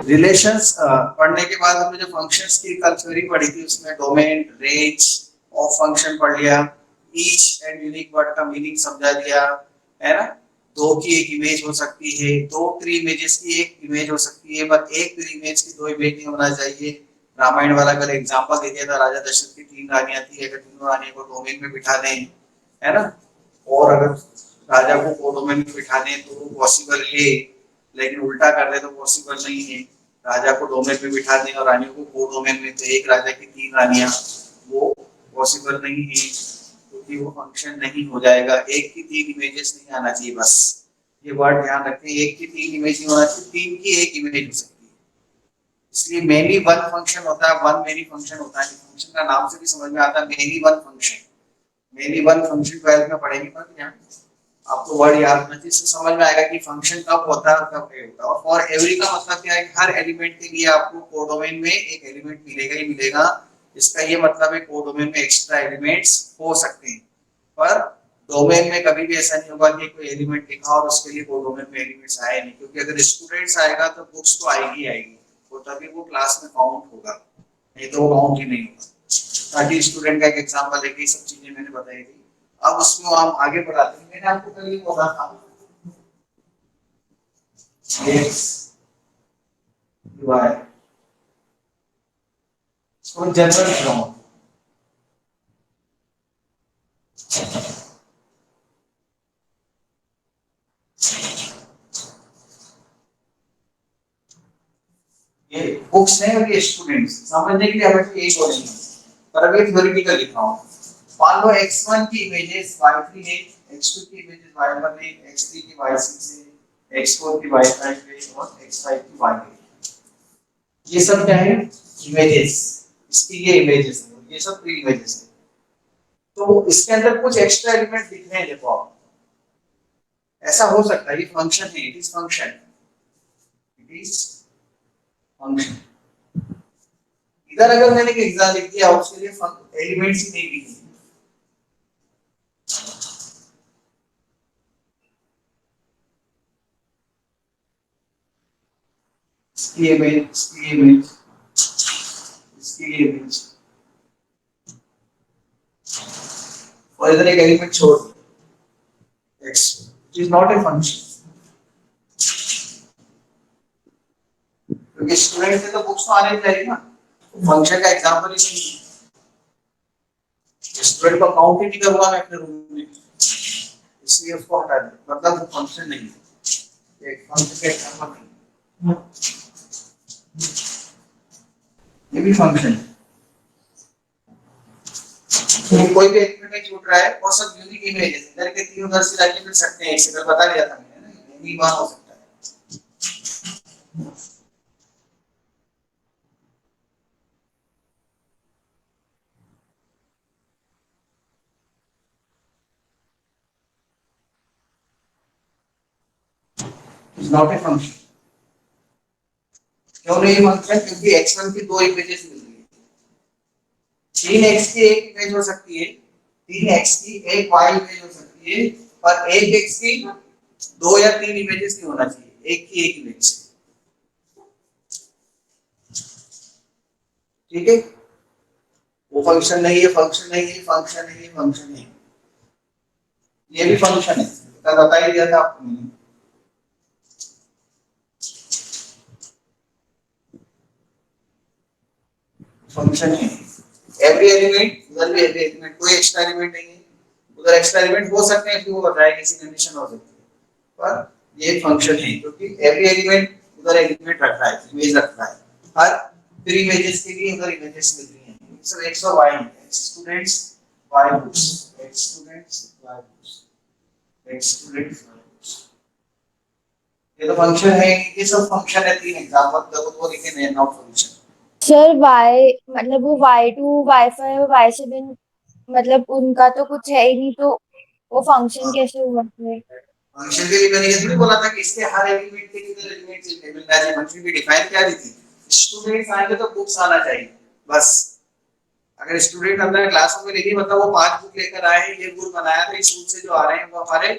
Relations पढ़ने के बाद हमने जो फंक्शंस की कल थ्योरी पढ़ी थी उसमें डोमेन, रेंज ऑफ फंक्शन पढ़ लिया, ईच एंड यूनिक वर्ड का मीनिंग समझा दिया, है ना। दो की एक इमेज हो सकती है, दो ट्री इमेजेस की एक इमेज हो सकती है, बट एक ट्री इमेज की दो इमेज नहीं होना चाहिए। रामायण वाला कल एग्जांपल दे दिया था, राजा दशरथ की 3 रानियां थी, अगर तीनों रानियों को डोमेन में बिठा दें, है ना, और अगर राजा को कोडोमेन में बिठा दें तो वो पॉसिबल है, लेकिन उल्टा कर दे तो पॉसिबल नहीं है। राजा को डोमेन में बिठा दें और रानियों को कोडोमेन में, तो एक राजा की 3 रानियां, वो पॉसिबल नहीं है, क्योंकि वो फंक्शन नहीं हो जाएगा। एक की 3 इमेजेस नहीं आना चाहिए, बस ये वर्ड ध्यान रखें, एक की 3 इमेज नहीं होना चाहिए, 3 की एक इमेज हो सकती है। इसलिए मेनी वन फंक्शन होता है, वन मेनी फंक्शन होता है। फंक्शन का नाम से भी समझ में आता है, many one function. Many one function 12 में पढ़ेंगे, पर यहाँ आपको वर्ड याद रखना चाहिए, इससे समझ में आएगा कि फंक्शन कब होता है और कब नहीं होता। और फॉर एवरी का मतलब क्या है कि हर एलिमेंट के लिए आपको कोडोमेन में एक एलिमेंट मिलेगा ही मिलेगा। इसका ये मतलब है कोडोमेन में एक्स्ट्रा एलिमेंट्स हो सकते हैं, पर डोमेन में कभी भी ऐसा नहीं होगा कि कोई एलिमेंट लिखा और उसके लिए कोडोमेन में एलिमेंट्स आए नहीं, क्योंकि अगर स्टूडेंट्स आएगा तो बुक्स तो आएगी आएगी, तो तभी वो क्लास में काउंट होगा, नहीं तो वो काउंट ही नहीं होगा। ताकि स्टूडेंट का एक एग्जांपल है कि सब चीजें मैंने बताई थी, अब उसमें हम आगे बढ़ाते हैं। मैंने आपको कल ये बोला था x y, इसको जनरल फॉर्म, ये बुक्स नहीं होगी, स्टूडेंट्स समझने के लिए हमें यही बोलेंगे, पर अभी थ्योरेटिकल लिखा हूं। मान लो x1 की इमेजेस y3 है, x2 की इमेजेस y1 है, x3 की y6 है, x4 की y5 है और x5 की y8 है। ये सब क्या है? इमेजेस। इसकी ये इमेजेस है, ये सब प्री इमेजेस है। तो इसके अंदर कुछ एक्स्ट्रा एलिमेंट दिख रहे हैं, देखो आप, ऐसा हो सकता है, ये फंक्शन है, it is function, it is function. इधर अगर मैंने एक एग्जाम लिख दिया उसके लिए एलिमेंट्स ही नहीं लिखे, इसकी इमेज, इसकी इमेज, इसकी इमेज, और इधर एक एलिमेंट छोड़ दिया x, it is not a function, क्योंकि स्टूडेंट से तो बुक्स तो आने चाहिए ना, फंक्शन का एग्जांपल ही नहीं, स्टूडेंट को काउंट ही नहीं करूंगा मैं अपने रूम में, इसलिए उसको हटा दिया, मतलब वो फंक्शन नहीं है, एक फंक्शन का एग्जांपल नहीं, ये भी फंक्शन है। तो कोई भी एलिमेंट में छूट रहा है और सब यूनिक इमेज है, इधर के तीन उधर से जाके मिल सकते हैं, इसे बता दिया था मैंने ना, यूनिक वन हो सकता है। Is not a function. क्यों नहीं फंक्शन? क्योंकि x1 की दो इमेजेस मिल रही है, 3x की एक इमेज हो सकती है, 3x की एक y इमेज हो सकती है, पर एक x की दो या तीन इमेजेस नहीं होना चाहिए, एक की एक इमेज, ठीक है। वो फंक्शन नहीं है, फंक्शन नहीं है, फंक्शन नहीं है, फंक्शन नहीं है, ये भी फंक्शन है, तो बता ही दिया था आपको मैंने, फंक्शन है। एवरी एलिमेंट, उधर भी एवरी एलिमेंट, कोई एक्स्ट्रा एलिमेंट नहीं है, उधर एक्स्ट्रा एलिमेंट हो सकते हैं, क्यों बताया, किसी कंडीशन हो सकती है, पर ये फंक्शन है, क्योंकि एवरी एलिमेंट उधर एलिमेंट रख रहा है, इमेज रख रहा है, हर थ्री इमेजेस के लिए उधर इमेजेस मिल रही हैं, सब x और y है, students y books, x students y books, x students y books, ये तो फंक्शन है, ये सब फंक्शन है। तीन एग्जांपल देखो, तो लिखे नहीं, नॉट फंक्शन। सर y मतलब वो y2 y5 और y7 मतलब उनका तो कुछ है ही नहीं, तो वो फंक्शन कैसे हुआ फिर? फंक्शन के लिए मैंने ये थोड़ी बोला था कि इसके हर एलिमेंट के लिए एलिमेंट चाहिए, मिलना चाहिए, फंक्शन की डिफाइन क्या दी थी, स्टूडेंट्स आएंगे तो बुक्स आना चाहिए, बस। अगर स्टूडेंट अंदर क्लासरूम में नहीं, मतलब वो 5 बुक लेकर आए हैं, ये रूल बनाया था, इस रूल से जो आ रहे हैं वो हमारे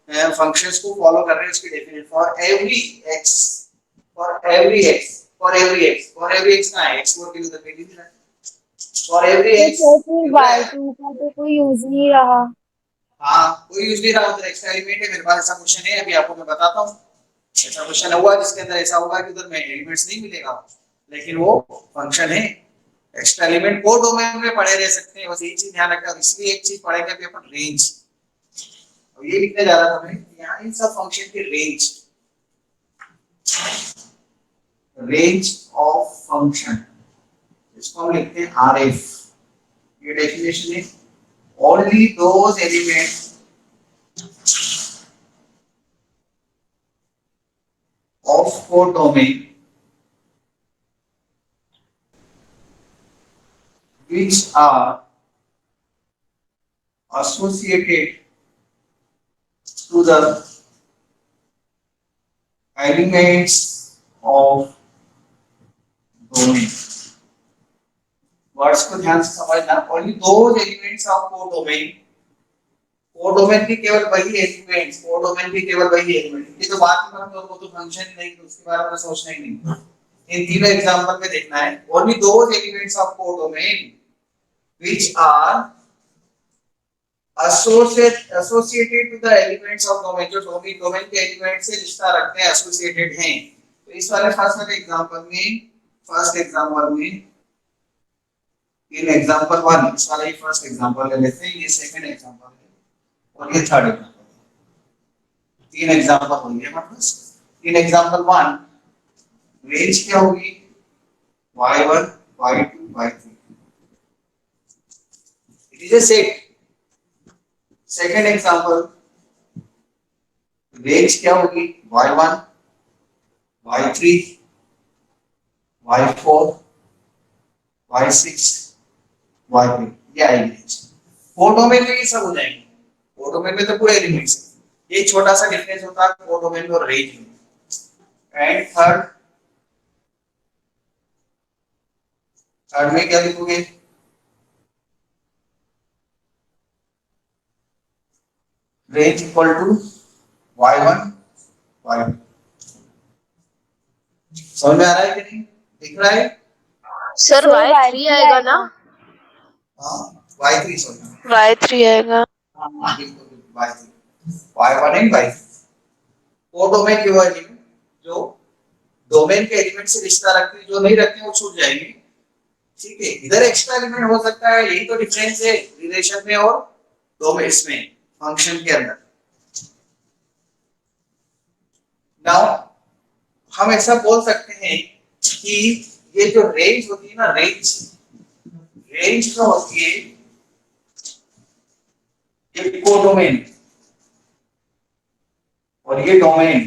फंक्शंस को फॉलो कर रहे हैं, उसकी definition for every x, for every x, for every x, for every x कहाँ है, एक्स को उधर पे लिख रहा है, फॉर एवरी तो एक्स फिर y2 का तो कोई यूज नहीं रहा। हाँ कोई यूज नहीं रहा, उधर एक्स्ट्रा एलिमेंट है, मेरे पास ऐसा क्वेश्चन है, अभी आपको मैं बताता हूँ। ऐसा क्वेश्चन हुआ जिसके अंदर ऐसा होगा कि उधर में एलिमेंट्स नहीं मिलेगा, लेकिन वो फंक्शन है। एक्स्ट्रा एलिमेंट को डोमेन में पड़े रह सकते हैं, बस यही चीज ध्यान रखना। इसलिए एक चीज पढ़ेंगे अभी अपन, रेंज। और ये लिखने जा रहा था मैं, यहाँ इन सब फंक्शन की रेंज, रेंज ऑफ फंक्शन, इसको हम लिखते हैं आरएफ। ये डेफिनेशन है, only those elements of codomain which are associated to the elements of domain। Words को ध्यान से समझना, only those elements of codomain. Codomain की केवल वही एलिमेंट्स, कोडोमेन की केवल वही एलिमेंट, ये तो बात में हम लोग को तो फंक्शन नहीं, तो उसके बारे में सोचना ही नहीं। इन तीनों एग्जांपल में देखना है, only those elements of codomain which are associated to the elements of domain, जो डोमेन के एलिमेंट से रिश्ता रखते हैं, एसोसिएटेड हैं। तो इस वाले फर्स्ट एग्जांपल में इन एग्जांपल वन, इस वाले फर्स्ट एग्जांपल ले लेते हैं, ये सेकंड एग्जांपल है और ये थर्ड एग्जांपल। तीन एग्जांपल होंगे हमारे पास। इन एग्जांपल वन रेंज क्या होगी, y1 y2 y3, it is a set. Second example range क्या होगी, y1 y3 y4 y6 y8, ये आएगी रेंज। कोडोमेन में ये सब हो जाएंगे, कोडोमेन में तो पूरे एलिमेंट्स है, ये छोटा सा डिफरेंस होता है कोडोमेन और रेंज में। एंड थर्ड में क्या लिखोगे, range equal to y1 y2। समझ में आ रहा है कि नहीं, दिख रहा है? सर y3 आएगा ना? हाँ y3, सॉरी y3 आएगा। हाँ बिल्कुल y3, y1 and y3। Codomain के वो एलिमेंट जो डोमेन के एलिमेंट से रिश्ता रखते हैं, जो नहीं रखते हैं वो छूट जाएंगे। ठीक है, इधर एक्स्ट्रा एलिमेंट हो सकता है, यही तो डिफरेंस है रिलेशन में और डोमेन में, फंक्शन के अंदर। नाउ हम ऐसा बोल सकते हैं कि ये जो रेंज होती है ना, रेंज जो होती है ये कोडोमेन और ये डोमेन,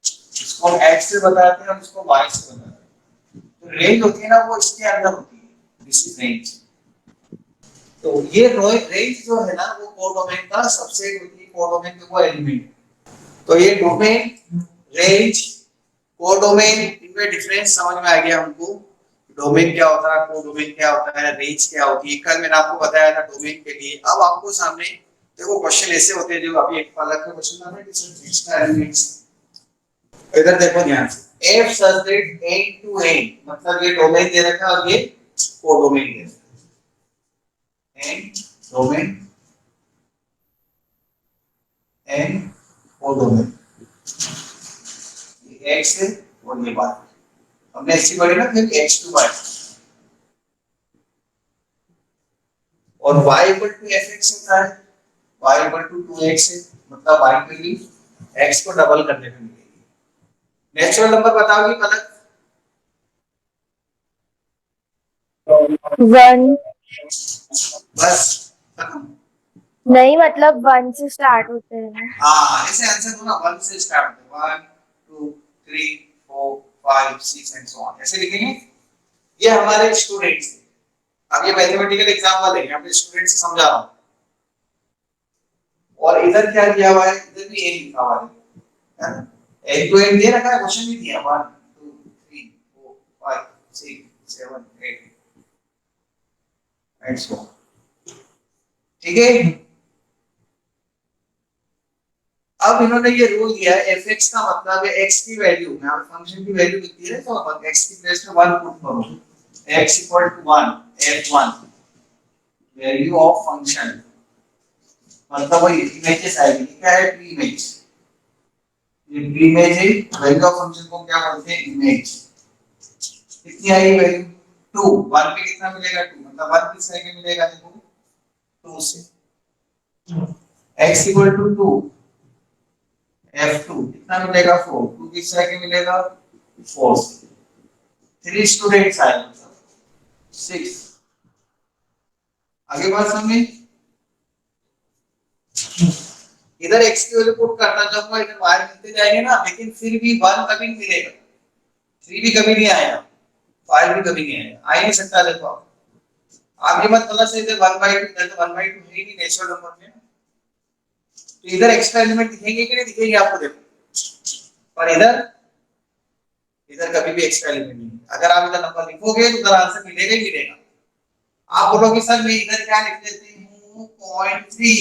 इसको हम एक्स से बताते हैं और इसको वाई से बताते हैं। तो रेंज होती है ना वो इसके अंदर होती है, दिस इज रेंज। तो ये रेंज जो है ना वो कोडोमेन का सबसेट होती है, कोडोमेन के वो एलिमेंट। तो ये डोमेन, रेंज, कोडोमेन, इनमें डिफरेंस समझ में आ गया हमको। डोमेन क्या होता है, कोडोमेन क्या होता है, रेंज क्या होती है, कल मैंने आपको बताया था डोमेन के लिए। अब आपको सामने देखो क्वेश्चन ऐसे होते हैं, जो अभी एक अलग का क्वेश्चन था ना, इसका एलिमेंट्स। इधर देखो ध्यान से, f such that n to n, मतलब ये डोमेन दे रखा है और ये कोडोमेन दे रखा है। n डोमेन, n कोडोमेन, ये x है और ये y। हमने ऐसी पढ़ी ना फिर x to y, और y इक्वल टू fx होता है, y इक्वल टू 2x है, मतलब y की वैल्यू x को डबल करने पे मिलेगी। नेचुरल नंबर बताओगी पलक? 1। बस खत्म। नहीं मतलब 1 से स्टार्ट होते हैं। हाँ ऐसे आंसर दो ना, 1 से स्टार्ट होते हैं, 1 2 3 4 5 6 एंड सो ऑन, ऐसे लिखेंगे। ये हमारे स्टूडेंट्स हैं। अब ये मैथमेटिकल एग्जांपल है, मैं अपने स्टूडेंट से समझा रहा हूँ। और इधर क्या दिया हुआ है, इधर भी ए लिखा हुआ है ना, एक तो एन दे रखा है, क्वेश्चन भी दिया 1 2 3 4 5 6 7 8 एंड सो ऑन। ठीक है, अब इन्होंने ये रूल दिया है एफ एक्स का मतलब है एक्स की वैल्यू, यहाँ पे फंक्शन की वैल्यू कितनी है, तो अपन एक्स की प्लेस में 1 पुट करो, x equal to 1 f1 value of function, मतलब वही इमेजेस आएगी, क्या है प्री इमेज, ये प्री इमेज है, वैल्यू ऑफ फंक्शन को क्या बोलते हैं, इमेज। कितनी आई वैल्यू 2, 1 पे कितना मिलेगा 2, मतलब 1 किस तरह के मिलेगा, देखो 2 से, x इक्वल टू 2 f2 कितना मिलेगा 4, 2 किस तरह के मिलेगा 4 से, 3 स्टूडेंट्स आए मतलब 6। आगे बात समझे, इधर x की वैल्यू पुट करता जाऊंगा, इधर y मिलते जाएंगे ना, लेकिन फिर भी 1 कभी नहीं मिलेगा, 3 भी कभी नहीं आएगा, 5 भी कभी नहीं आएगा, आ ही नहीं सकता। देखो आप ये मत बोलना से इधर 1/2, इधर तो 1/2 है ही नहीं नेचुरल नंबर में, तो इधर एक्स्ट्रा एलिमेंट दिखेंगे कि नहीं दिखेंगे आपको, देखो पर इधर इधर कभी भी एक्स्ट्रा एलिमेंट नहीं है। अगर आप इधर नंबर लिखोगे तो उधर आंसर मिलेगा ही मिलेगा। आप बोलोगे सर मैं इधर क्या लिख देती हूँ 0.3,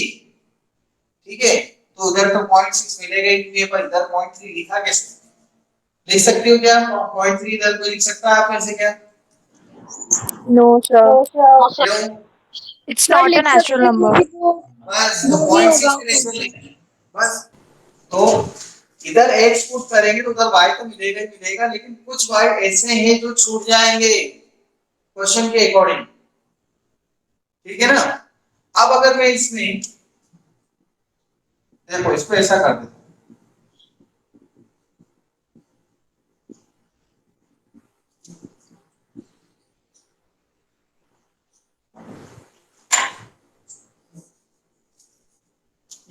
ठीक है, तो उधर तो 0.6 मिलेगा ही नहीं, पर इधर 0.3 लिखा कैसे, लिख सकते हो क्या 0.3 इधर कोई लिख सकता है आप में से क्या, नो सर, क्यों, It's सर not a लिख natural सकते हैं number. क्योंकि वो बस तो नहीं 0.6 होगा। पे रेशनल लिखना है बस। तो इधर x पुट करेंगे तो उधर y तो मिलेगा ही मिलेगा, लेकिन कुछ y ऐसे हैं जो छूट जाएंगे क्वेश्चन के अकॉर्डिंग, ठीक है ना। अब अगर मैं इसमें देखो इसको ऐसा कर देता हूं,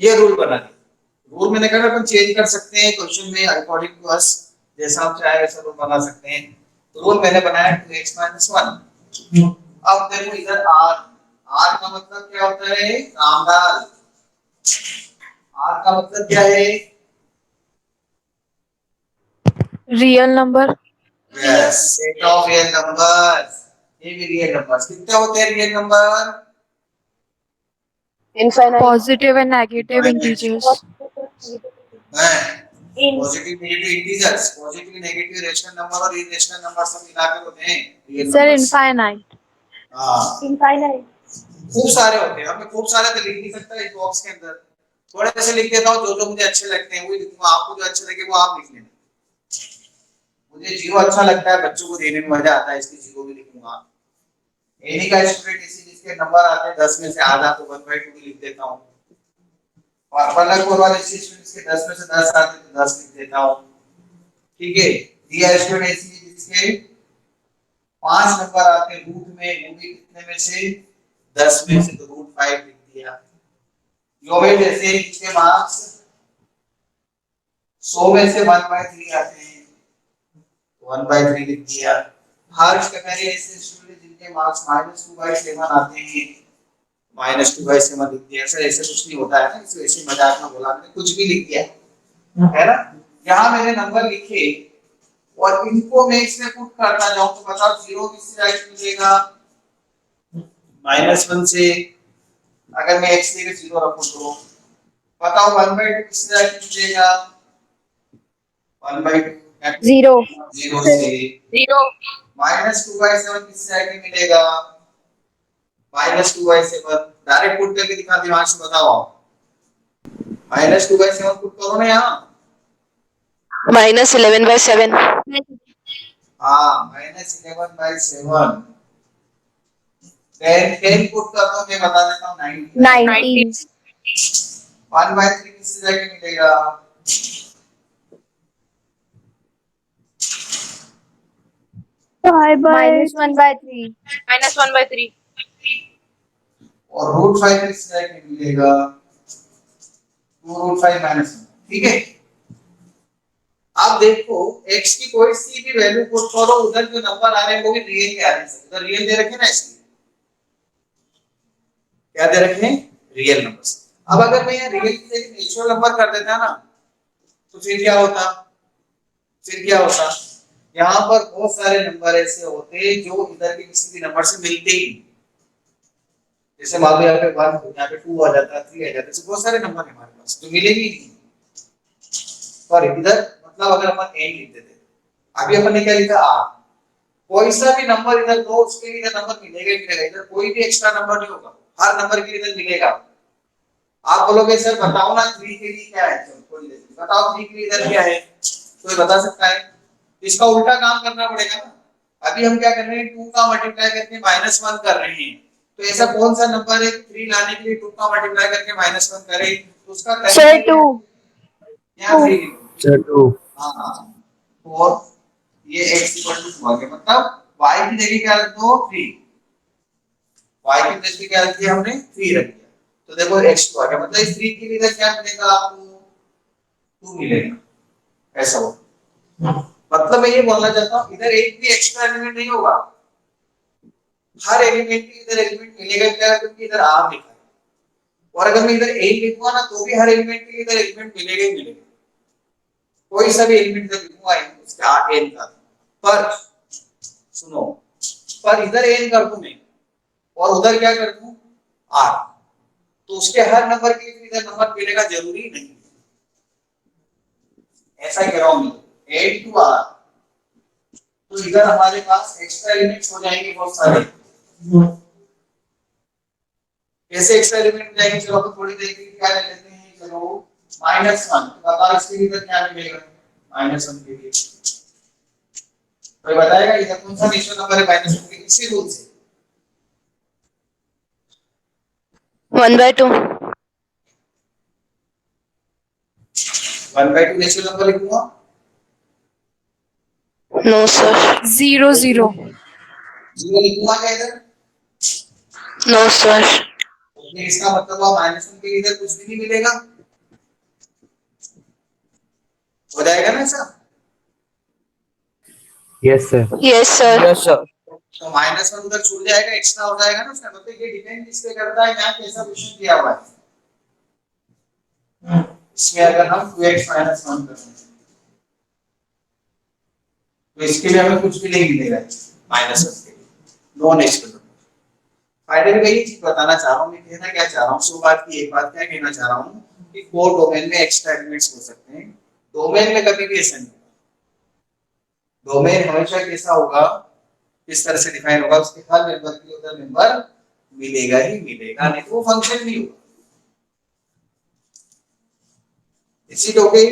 ये रूल बना दिया, रूल मैंने कहा अपन चेंज कर सकते हैं क्वेश्चन में अकॉर्डिंग टू अस, जैसा आप चाहे वैसा रूल बना सकते हैं। तो रूल मैंने बनाया 2x 1। अब देखो इधर r, r का मतलब क्या होता है, रामदाल, r का मतलब क्या है, Real number. Yes set of real numbers, ये भी रियल नंबर्स कितने होते हैं real number, Infinite. Positive and negative integers. Positive negative integers, positive negative rational number और इरेशनल नंबर सब मिलाकर होते हैं रियल Sir, नंबर्स। infinite. हां इनफाइनाइट, खूब सारे होते हैं, हमें खूब सारे तो लिख नहीं सकता इस बॉक्स के अंदर, थोड़े से लिख देता हूं, जो जो मुझे अच्छे लगते हैं वही लिखूंगा, आपको जो अच्छे लगे वो आप लिख लेना। मुझे जीरो अच्छा लगता है, बच्चों को देने में मजा आता है, इसलिए जीरो भी लिखूंगा। एनी का स्टूडेंट इसी जिसके नंबर आते हैं 10 में से आधा तो 1/2 भी लिख देता हूं, और पलक वाले स्टूडेंट्स के 10 में से 10 आते तो 10 लिख देता हूं, ठीक है। दिया स्टूडेंट इसी जिसके 5 नंबर आते हैं रूट में, वो भी कितने में से 10 में से, तो √5 लिख दिया। योवेल जैसे इसके मार्क्स 100 में से 1/3 आते हैं, 1/3 लिख दिया। हर्ष कटारिया ऐसे स्टूडेंट जिनके मार्क्स -2/7 आते हैं, -2/7 लिख दिया। सर ऐसे कुछ नहीं होता है ना, इसे ऐसे मजाक में बोला, मैंने कुछ भी लिख दिया है ना। यहाँ मैंने नंबर लिखे और इनको मैं इसमें पुट करता जाऊं तो बताओ 0 किससे जाके मिलेगा, -1 से। अगर मैं x जगह 0 रखूं तो बताओ 1/2 किससे जाके मिलेगा, 1/2 जीरो 0 से। 0. -2/7 किससे जाके मिलेगा, -2/7। डायरेक्ट पुट करके दिखा, दिमाग से बताओ, -2/7 पुट करो ना यहाँ। -11/7. हाँ -11/7। 10 पुट कर दो, मैं बता देता हूँ 19 1/3 किससे जाके मिलेगा, -1/3 -1/3. और √5 किससे जाके मिलेगा, 2√5 -1, ठीक है। आप देखो x की कोई सी भी वैल्यू पुट करो, उधर जो नंबर आ रहे हैं वो भी रियल के आ रहे हैं, उधर रियल दे रखे ना, इसलिए क्या दे रखे हैं, रियल नंबर्स। अब अगर मैं यहाँ रियल की जगह नेचुरल नंबर कर देता ना, तो फिर क्या होता, फिर क्या होता, यहाँ पर बहुत सारे नंबर ऐसे होते जो इधर के किसी भी नंबर से मिलते ही नहीं। जैसे मान लो यहाँ पे 1, यहाँ पे 2 आ जाता, 3 आ जाता, तो बहुत सारे नंबर है हमारे पास जो मिलेंगे ही नहीं। सॉरी इधर मतलब अगर अपन n लिख देते, अभी अपन ने क्या लिखा r, कोई सा भी नंबर इधर दो उसके लिए इधर नंबर मिलेगा ही मिलेगा, इधर कोई भी एक्स्ट्रा नंबर नहीं होगा, हर नंबर के लिए इधर मिलेगा। आप बोलोगे सर बताओ ना 3 के लिए क्या है, चलो थोड़ी देर बताओ 3 के लिए इधर क्या है, कोई बता सकता है? इसका उल्टा काम करना पड़ेगा ना। अभी हम क्या कर रहे हैं, 2 का मल्टीप्लाई करके -1 कर रहे हैं, तो ऐसा कौन सा नंबर है 3 लाने के लिए 2 का मल्टीप्लाई करके -1 करे, तो उसका सर करेंगे 2 यहाँ 3 सर 2 हाँ, और ये x इक्वल टू 2 आ गया, मतलब y की जगह क्या रख दो 3, y की जगह क्या रख दिया हमने 3 रख दिया, तो देखो x2 आ गया, मतलब इस 3 के लिए इधर क्या मिलेगा आपको 2 मिलेगा, ऐसा हो। मतलब मैं ये बोलना चाहता हूँ इधर एक भी एक्स्ट्रा एलिमेंट नहीं होगा, हर एलिमेंट के इधर एलिमेंट मिलेगा क्या, क्योंकि इधर r लिखा है, और अगर मैं इधर a लिखूंगा ना तो भी हर एलिमेंट के इधर एलिमेंट मिलेगा ही मिलेगा, कोई सा भी एलिमेंट इधर लिखूंगा उसका n का, पर सुनो, पर इधर n कर दूं मैं और उधर क्या कर दूं r, तो उसके हर नंबर के इधर नंबर मिलेगा जरूरी नहीं, ऐसा कह रहा हूं मैं 8 टू r, तो इधर हमारे पास एक्स्ट्रा एलिमेंट्स हो जाएंगे बहुत सारे। कैसे एक्स्ट्रा एलिमेंट हो जाएंगे, चलो अपन थोड़ी देर के लिए क्या ले लेते हैं, चलो -1, बताओ इसके लिए इधर क्या मिलेगा -1 के लिए, कोई बताएगा इधर कौन सा नेचुरल नंबर है -1 के, इसी रूल से 1/2 1/2 नेचुरल नंबर लिखूंगा, नो सर 0 0 0 लिखूंगा क्या इधर, नो सर तो इसका मतलब हुआ -1 के इधर कुछ भी नहीं मिलेगा, हो जाएगा ना ऐसा, yes sir yes sir yes sir तो -1 उधर छूट जाएगा, एक्स्ट्रा हो जाएगा ना उसका, मतलब ये डिपेंड किस पे करता है, यहाँ कैसा क्वेश्चन दिया हुआ है, इसमें अगर हम 2x -1 करते हैं तो इसके लिए हमें कुछ भी नहीं मिलेगा -1 के लिए, नो नेचुरल नंबर। फाइनली मैं यही चीज बताना चाह रहा हूँ, मैं कहना क्या चाह रहा हूँ, सो बात की एक बात क्या कहना चाह रहा हूँ कि कोर डोमेन में एक्स्ट्रा एलिमेंट्स हो सकते हैं, डोमेन में कभी भी ऐसा नहीं होगा, डोमेन हमेशा कैसा होगा, किस तरह से डिफाइन होगा, उसके हर मेंबर के लिए उधर मेंबर मिलेगा ही मिलेगा, नहीं तो वो फंक्शन नहीं होगा, इसी टोके।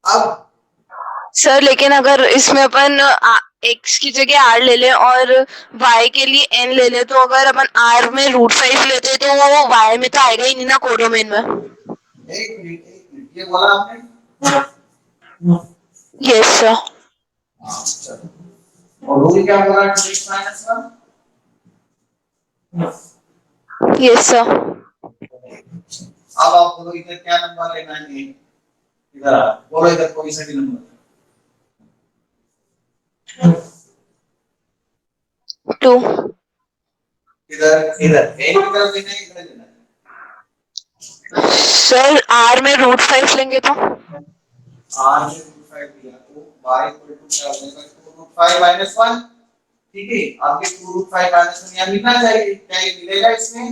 अब सर लेकिन अगर इसमें अपन x की जगह r ले लें और y के लिए n ले लें, तो अगर अपन r में √5 लेते तो वो y में तो आएगा ही नहीं ना कोडोमेन में। एक मिनट ये बोला आपने, यस सर हाँ चलो, और रूल क्या बोला 2x -1, यस सर अब आप बोलो इधर क्या नंबर लेना है, इधर आ बोलो, इधर कोई सा भी नंबर 2 इधर इधर n की तरफ लेना है, इधर लेना है, सर r में √5 लेंगे तो r में √5 दिया तो y इक्वल टू क्या हो जाएगा 2√5 -1, ठीक है, आपके 2√5 -1 यहाँ लिखना चाहिए, क्या ये मिलेगा, इसमें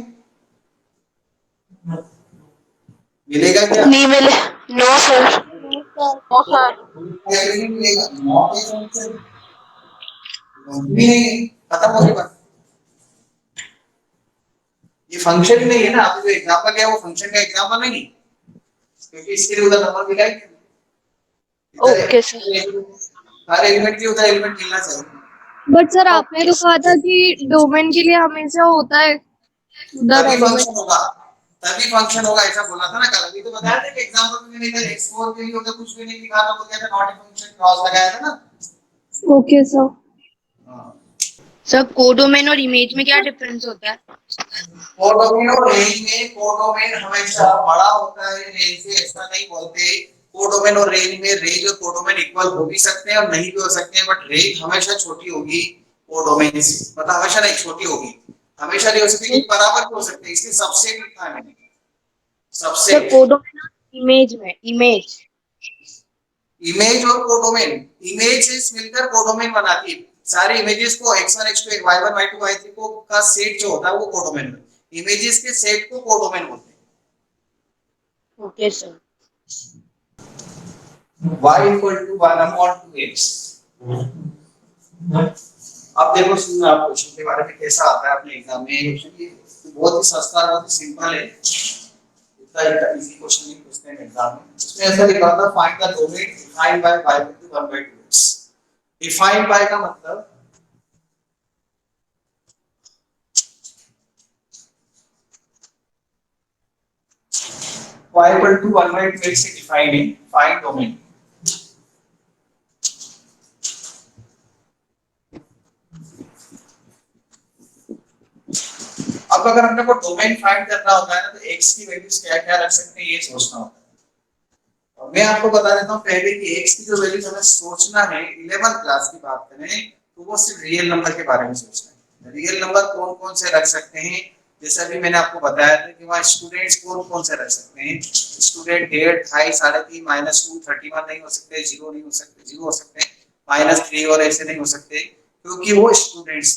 मिलेगा क्या, नहीं मिले, नो सर नो सर नहीं मिलेगा, नॉट ए फंक्शन भी नहीं, खत्म हो गई बात, ये फंक्शन ही नहीं है ना, आपको जो एग्जांपल है वो फंक्शन का एग्जांपल नहीं, क्योंकि इसके लिए उधर नंबर मिला ही ओके सर हर एलिमेंट के उधर एलिमेंट मिलना चाहिए, बट सर आपने तो कहा था कि डोमेन के लिए हमेशा होता है उधर तभी एलिमेंट। फंक्शन होगा, तभी फंक्शन होगा, ऐसा बोला था ना कल, अभी तो बताया था कि एग्जांपल में मैंने इधर x4 के लिए उधर कुछ भी नहीं लिखा था, वो क्या था नॉट ए फंक्शन क्रॉस लगाया था ना, ओके सर। हां, सर कोडोमेन और इमेज में क्या डिफरेंस होता है? कोडोमेन और रेंज में कोडोमेन हमेशा बड़ा होता है रेंज से, ऐसा नहीं बोलते, कोडोमेन और रेंज में रेंज और कोडोमेन इक्वल हो भी सकते हैं और नहीं भी हो सकते हैं, बट रेंज हमेशा छोटी होगी कोडोमेन से, मतलब हमेशा नहीं, छोटी होगी, हमेशा नहीं हो सकती, बराबर हो सकते हैं, इसलिए सबसेट लिखा है मैंने, सर सबसेट। कोडोमेन और इमेज में इमेज इमेज और कोडोमेन, इमेजेस मिलकर कोडोमेन बनाती है, सारे इमेजेस को x1 x2 y1 y2 y3 को का सेट जो होता है वो कोडोमेन है, इमेजेस के सेट को कोडोमेन बोलते हैं। Okay sir y equal to 1/2x। अब देखो सुनना, आप क्वेश्चन के बारे में कैसा आता है अपने एग्जाम में। ये बहुत ही सस्ता और बहुत ही सिंपल है, इतना इजी क्वेश्चन नहीं पूछते हैं एग्जाम में। इसमें ऐसा लिखा था find the domain defined by y equal to 1/2x। Defined by का मतलब y इक्वल टू 1/2x से डिफाइंड है फाइंड डोमेन। अब अगर हमने को डोमेन फाइंड करना होता है ना, तो x की वैल्यूज क्या क्या रख सकते हैं ये सोचना होता है। और मैं आपको बता देता हूँ पहले कि x की जो वैल्यूज हमें सोचना है 11th क्लास की बात करें तो वो सिर्फ रियल नंबर के बारे में सोचना है। रियल नंबर कौन कौन से रख सकते हैं, जैसे अभी मैंने आपको बताया था कि वहाँ स्टूडेंट्स कौन कौन से रख सकते हैं। स्टूडेंट 1.5, 2.5, 3, -2, 31 नहीं हो सकते, 0 नहीं हो सकते, 0 हो सकते हैं, -3 और ऐसे नहीं हो सकते क्योंकि वो स्टूडेंट्स।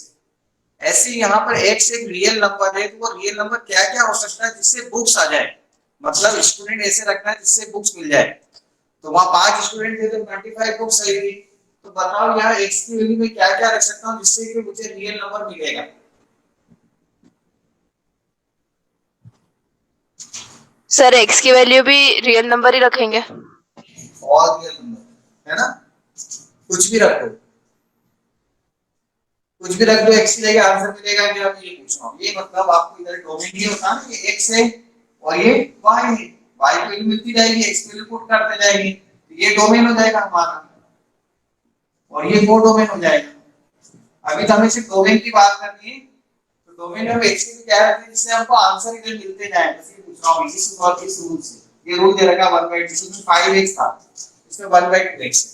ऐसे यहाँ पर x एक रियल नंबर है, तो वो रियल नंबर क्या क्या हो सकता है जिससे बुक्स आ जाए, मतलब स्टूडेंट ऐसे रखना है जिससे बुक्स मिल जाए। तो वहाँ 5 स्टूडेंट थे तो 25 बुक्स आएगी। तो बताओ यहाँ x की वैल्यू में क्या क्या रख सकता हूँ जिससे कि मुझे रियल नंबर मिलेगा। सर x की वैल्यू भी रियल नंबर ही रखेंगे। और रियल नंबर है ना, कुछ भी रखो, कुछ भी रख दो, x की जगह आंसर मिलेगा कि आप ये पूछ रहा हूँ। ये मतलब आपको इधर डोमेन ये होता है ना, ये x है और ये y है, y की वैल्यू मिलती जाएगी, x की वैल्यू पुट करते जाएंगे, तो ये डोमेन हो जाएगा हमारा और ये वो डोमेन हो जाएगा। अभी तो हमें सिर्फ डोमेन की बात करनी है, तो डोमेन में x की क्या रखते हैं जिससे हमको आंसर इधर मिलते जाए। बस ये पूछ रहा हूँ इसी और इस रूल से। ये रूल दे रखा 1/2, इसमें 5x था, इसमें 1/2x है।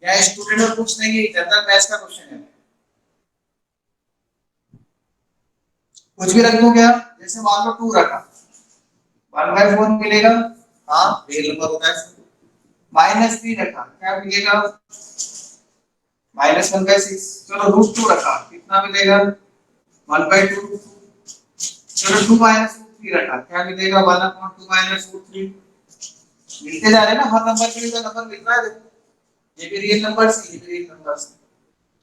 यहाँ स्टूडेंट में कुछ नहीं है, जनरल मैथ्स का क्वेश्चन है, कुछ भी रख दो क्या। जैसे मान लो 2 रखा, 1/4 मिलेगा, हाँ रियल नंबर होता है। -3 रखा, क्या मिलेगा, -1/6। चलो √2 रखा, कितना मिलेगा, 1/2। चलो 2 -√3 रखा, क्या मिलेगा, 1/2 -√3। मिलते जा रहे हैं ना, हर नंबर के लिए तो नंबर मिल रहा है। देखो ये भी रियल नंबर से, ये भी रियल नंबर से,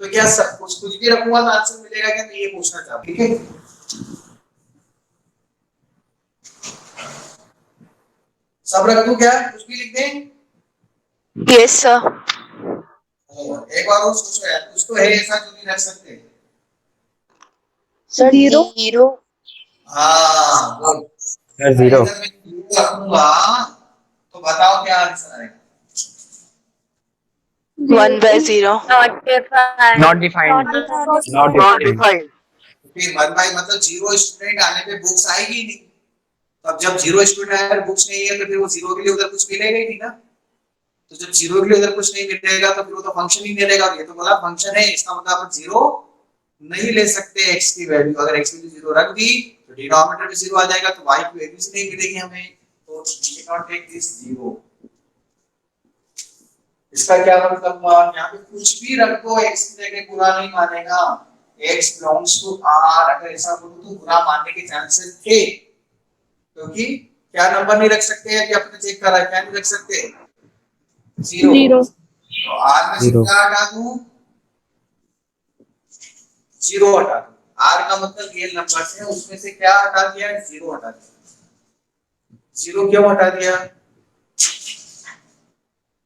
तो क्या सब कुछ भी रखूंगा तो आंसर मिलेगा क्या, मैं ये पूछना चाहता हूं। ठीक है, सब रख दूं क्या, कुछ भी लिख दें। Yes sir. एक बार और सोचो यार, कुछ तो है ऐसा जो नहीं रख सकते। सर 0। हाँ गुड। सर 0। अगर मैं 0 रखूंगा तो बताओ क्या आंसर आएगा। 1/0। Not defined. Not defined. फिर 1/, मतलब 0 स्टूडेंट आने पे बुक्स आएगी नहीं। अब जब 0 स्टूडेंट आए बुक्स नहीं है तो फिर वो 0 के लिए उधर कुछ मिलेगा ही नहीं ना। तो जब 0 के लिए उधर कुछ नहीं मिलेगा तो फिर वो तो फंक्शन ही नहीं रहेगा। ये तो बोला फंक्शन है, इसका मतलब आप 0 नहीं ले सकते x की वैल्यू। अगर x की वैल्यू 0 रख दी तो डिनोमिनेटर में 0 आ जाएगा, तो y की वैल्यू नहीं मिलेगी हमें, तो we can not take this 0। इसका क्या मतलब हुआ, यहाँ पे कुछ भी रख दो x की जगह बुरा नहीं मानेगा। x बिलोंग्स टू r, अगर ऐसा बोलूं तो बुरा मानने के चांसेस थे, क्योंकि क्या नंबर नहीं रख सकते हैं कि आपने चेक करा, क्या नहीं रख सकते, 0। तो r में से क्या हटा दूं, 0 हटा दूं। r का मतलब रियल नंबर है, उसमें से क्या हटा दिया, 0 हटा दिया। 0 क्यों हटा दिया,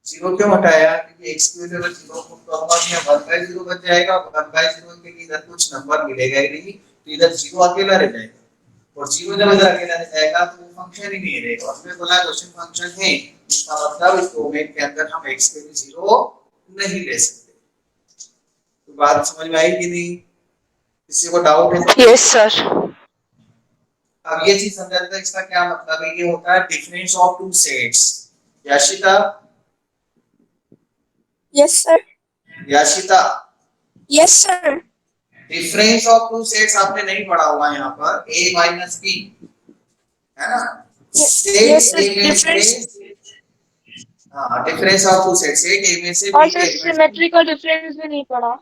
0 क्यों हटाया, क्योंकि x की वजह से 0 को प्रॉब्लम है, 1/0 बच जाएगा। 1/0 के लिए इधर कुछ नंबर मिलेगा ही नहीं, तो इधर 0 अकेला रह जाएगा, और 0 जब इधर अकेला रह जाएगा तो वो फंक्शन ही नहीं रहेगा। उसमें बोला क्वेश्चन फंक्शन है, इसका मतलब इस डोमेन के अंदर हम x के लिए 0 नहीं ले सकते। तो बात समझ में आई कि नहीं, किसी को डाउट है तो। Yes sir. अब ये चीज समझ लेते हैं, इसका क्या मतलब है। ये होता है difference of two sets. Yashita, Yes, sir. Yashita, Yes, sir. Difference of two sets आपने नहीं पढ़ा हुआ यहाँ पर, a माइनस b है ना। Yes, sir. सेट a में Difference. से, हाँ डिफरेंस ऑफ टू सेट्स, एक a में से और b के सर एलिमेंट। सिमेट्रिकल डिफरेंस भी नहीं पढ़ा।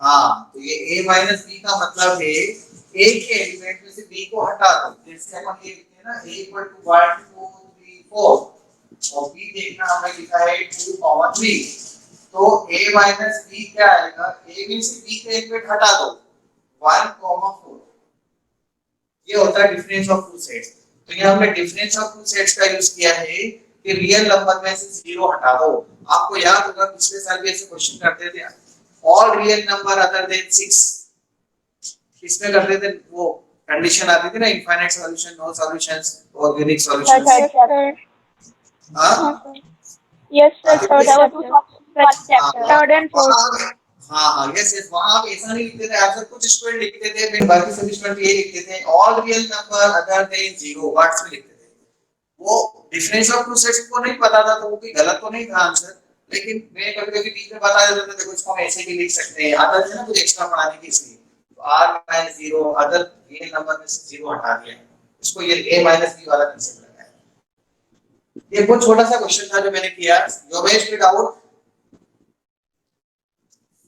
हाँ, तो ये a माइनस b का मतलब है a के एलिमेंट में से b को हटा दो। जैसे अपन ये लिखते हैं ना, a इक्वल टू 1 2 3 4, और b देखना हमने लिखा है 2 कॉमन 3, तो a माइनस b क्या आएगा, a में से b का एक बिट हटा दो 1, 4, ये होता है डिफरेंस ऑफ टू सेट्स। तो ये हमने डिफरेंस ऑफ टू सेट्स का यूज किया है कि रियल नंबर में से 0 हटा दो। आपको याद होगा पिछले साल भी ऐसे क्वेश्चन करते थे, all real number other than 6, इसमें करते थे वो कंडीशन आती थी ना, इनफाइनाइट सॉल्यूशन, नो सॉल्यूशंस और यूनिक सॉल्यूशंस। हां Yes, sir. Third and fourth. हाँ यस यस, वहां आप ऐसा नहीं लिखते थे, आप सब कुछ स्टूडेंट लिखते थे, फिर बाकी सभी स्टूडेंट ये लिखते थे all real number other than 0 words में लिखते थे। वो डिफरेंस ऑफ टू सेट्स को नहीं पता था, तो वो कोई गलत तो नहीं था आंसर, लेकिन मैं कभी-कभी बीच में बता देता था, देखो इसको हम ऐसे भी लिख सकते हैं, आदत है ना कुछ एक्स्ट्रा पढ़ाने की, इसलिए तो r - 0 अदर रियल नंबर में से 0 हटा दिया, इसको ये a - b वाला कंसेप्ट लगाया। ये बहुत छोटा सा क्वेश्चन था जो मैंने किया। योगेश कोई डाउट?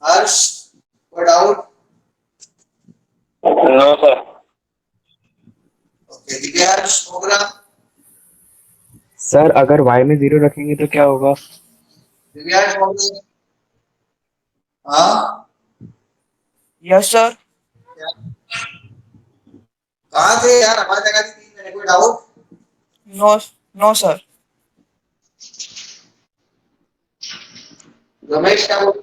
हर्ष कोई doubt? No sir. Okay, Divyansh, Mogra, sir अगर y में 0 रखेंगे तो क्या होगा? दिव्यांश, मोगरा, हाँ यस सर। कहाँ थे यार, आवाज लगा दी 3 मिनट, कोई doubt? No no sir. Ramesh क्या बोल?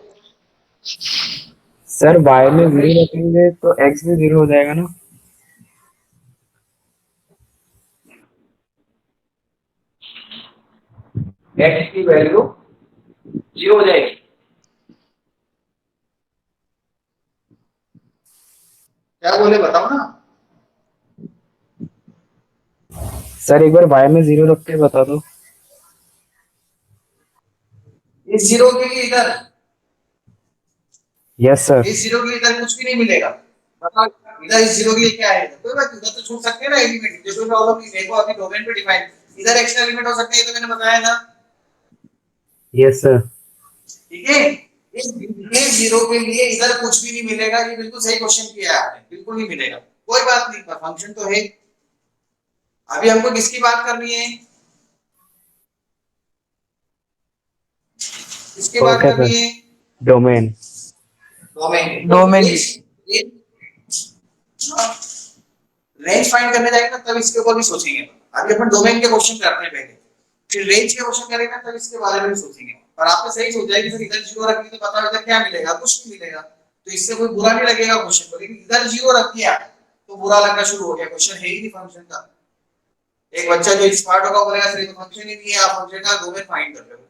सर y में 0 रखेंगे तो x भी 0 हो जाएगा ना? x की वैल्यू 0 हो जाएगी। क्या बोले बताओ ना। सर एक बार y में 0 रख के बता दो। इस 0 के लिए इधर, यस सर। इस 0 के लिए इधर कुछ भी नहीं मिलेगा, बताओ इधर इस 0 के लिए क्या है, कोई बात उधर तो छोड़ सकते हैं ना एलिमेंट, जो कोई प्रॉब्लम नहीं, देखो अभी डोमेन पे डिफाइन, इधर एक्स्ट्रा एलिमेंट हो सकते हैं, ये तो मैंने बताया ना। Yes sir. ठीक है, इस 0 के लिए इधर कुछ भी नहीं मिलेगा, ये बिल्कुल सही क्वेश्चन किया है आपने, बिल्कुल नहीं मिलेगा, कोई बात नहीं, पर फंक्शन तो है। अभी हमको किसकी बात करनी है, किसकी बात ओके करनी सर। है? डोमेन। डोमेन रेंज फाइंड करने जाएंगे ना तब इसके ऊपर भी सोचेंगे। अभी अपन डोमेन के क्वेश्चन करते हैं पहले, फिर रेंज के क्वेश्चन करेंगे तब इसके बारे में भी सोचेंगे। और आपने सही सोचा है कि सर इधर 0 रखेंगे तो पता होगा क्या मिलेगा, कुछ नहीं मिलेगा, तो इससे कोई बुरा नहीं लगेगा क्वेश्चन को, लेकिन इधर 0 रख दिया तो बुरा लगना शुरू हो गया, क्वेश्चन है ही नहीं फंक्शन का। एक बच्चा जो एक्सपर्ट होगा बोलेगा सर ये तो फंक्शन ही नहीं है, आप फंक्शन का डोमेन फाइंड कर रहे हो,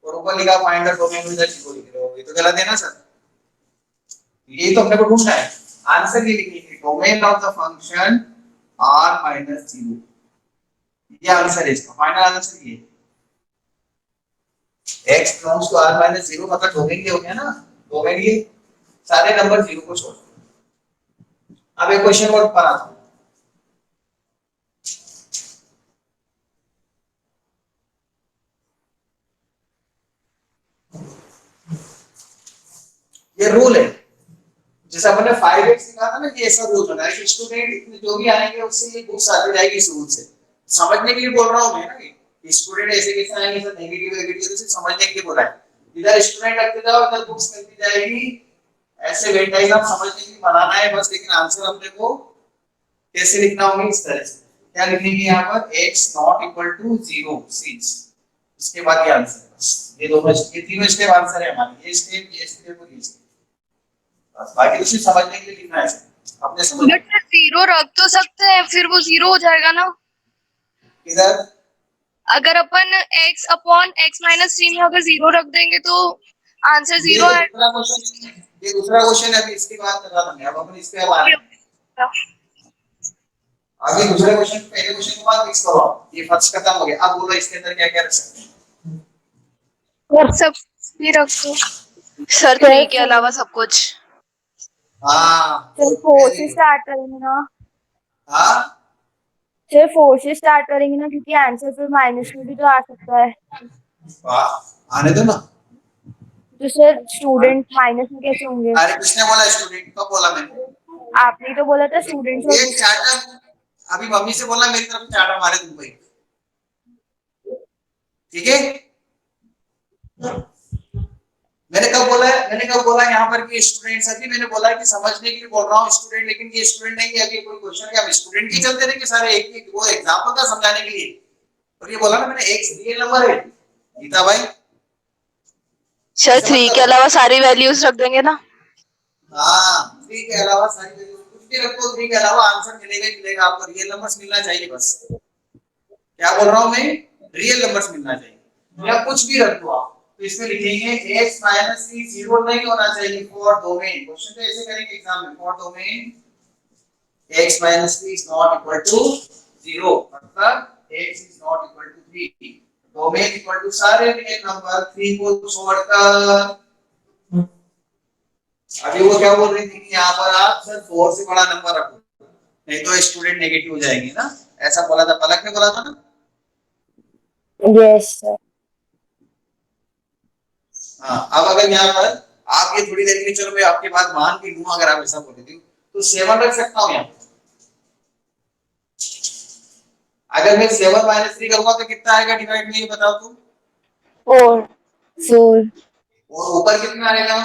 और ऊपर लिखा फाइंड द डोमेन में इधर 0 लिख रहे हो, ये तो गलत है ना सर। ये तो अपने को ढूंढना है, आंसर ये लिखिए domain of the function r - 0, ये आंसर है इसका, फाइनल आंसर ये x बिलोंग्स टू r - 0, मतलब डोमेन ये हो गया ना, डोमेन ये सारे नंबर 0 को छोड़। अब एक क्वेश्चन और बनाता हूं, ये रूल है, जैसे अपन ने 5x लिखा था ना, ये ऐसा रूल बना है कि स्टूडेंट जो भी आएंगे उससे ये बुक्स आती जाएगी इस रूल से, समझने के लिए बोल रहा हूं मैं ना, कि स्टूडेंट ऐसे कैसे आएंगे, सर नेगेटिव नेगेटिव तो सिर्फ समझने के लिए बोला है, इधर स्टूडेंट रखते जाओ इधर बुक्स मिलती जाएगी, ऐसे वेन डायग्राम समझने के लिए बनाना है बस, लेकिन आंसर अपने को कैसे लिखना होगा इस तरह से, क्या लिखेंगे यहाँ पर x not equal to 0 since, इसके बाद ये आंसर है, बस ये दोनों ये तीनों स्टेप आंसर है हमारे, ये स्टेप और ये स्टेप, बस बाकी तो सिर्फ समझने के लिए लिखना है, अपने समझ। बट 0 रख तो सकते हैं, फिर वो 0 हो जाएगा ना। इधर अगर अपन x अपॉन x माइनस 3 में अगर 0 रख देंगे तो आंसर 0 है। ये दूसरा क्वेश्चन है, अभी इसके बाद कर रहा था मैं, अब अपन इस पे अब आ रहे हैं। आगे दूसरे क्वेश्चन, पहले क्वेश्चन के बाद मिक्स करो, ये फर्स्ट खत्म हो गया, अब बोलो इसके अंदर क्या क्या रख सकते हैं। सब भी रख दो सर 3 के अलावा सब कुछ। हाँ फिर 4 से स्टार्ट करेंगे ना, हाँ फिर 4 से स्टार्ट करेंगे ना, क्योंकि आंसर फिर माइनस में भी तो आ सकता है, वाह आने दो ना। तो सर स्टूडेंट माइनस में कैसे होंगे? अरे किसने बोला स्टूडेंट, कब बोला मैंने? आपने तो बोला था स्टूडेंट्स ये चार्टर, अभी मम्मी से बोलना मेरी तरफ चार्टर मारे तुम भाई, ठीक है। मैंने कब बोला यहाँ पर कि स्टूडेंट्स, अभी मैंने बोला कि समझने के लिए बोल रहा हूँ स्टूडेंट, लेकिन ये स्टूडेंट नहीं है। अभी कोई क्वेश्चन क्या स्टूडेंट की चलते रहेंगे सारे, एक वो एग्जाम्पल का समझाने के लिए। और ये बोला ना मैंने, एक्स रियल नंबर है गीता भाई। सर 3 के अलावा सारी वैल्यूज रख देंगे ना? हाँ, 3 के अलावा सारी वैल्यू कुछ भी रखो, 3 के अलावा आंसर मिलेगा ही मिलेगा आपको। रियल नंबर्स मिलना चाहिए बस। क्या बोल रहा हूँ मैं, रियल नंबर्स मिलना चाहिए। या कुछ भी रख दो आप, तो इसमें लिखेंगे x माइनस 3 जीरो नहीं होना चाहिए फॉर डोमेन। क्वेश्चन तो ऐसे करेंगे एग्जाम में, for domain x minus 3 is not equal to 0, मतलब x is not equal to 3। Domain equal to सारे रियल नंबर 3 को छोड़कर। अभी वो क्या बोल रही थी कि यहाँ पर आप सर 4 से बड़ा नंबर रखो, नहीं तो स्टूडेंट नेगेटिव हो जाएंगे ना, ऐसा बोला था पलक ने, बोला था ना। Yes sir. हाँ, अब अगर यहाँ पर आप ये थोड़ी देर के लिए, चलो मैं आपके बात मान के लूँ, अगर आप ऐसा बोल रही थी तो 7 रख सकता हूँ यहाँ पर। अगर मैं 7 माइनस 3 करूंगा तो कितना आएगा डिवाइड में, ये बताओ तुम। 4 4 और ऊपर कितना आएगा?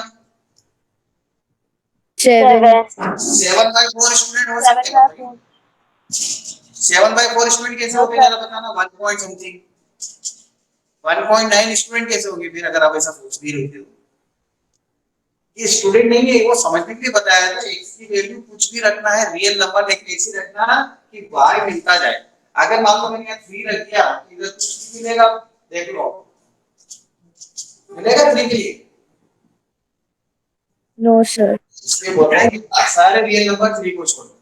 7 7 बाई 4 स्टूडेंट हो सकते हैं। 7 बाई 4 स्टूडेंट कैसे होंगे जरा बताना। 1 पॉइंट समथिंग, 1.9 स्टूडेंट कैसे होंगे फिर, अगर आप ऐसा सोच भी रहे हो। ये स्टूडेंट नहीं है, वो समझने के लिए बताया था। x की वैल्यू कुछ भी रखना है, रियल नंबर लेकिन ऐसे रखना कि y मिलता जाए। अगर मान लो मैंने यहाँ 3 रख दिया, इधर कुछ भी मिलेगा, देख लो मिलेगा 3 के लिए। No sir. इसलिए बोल रहे हैं कि सारे रियल नंबर 3 को छोड़ दो।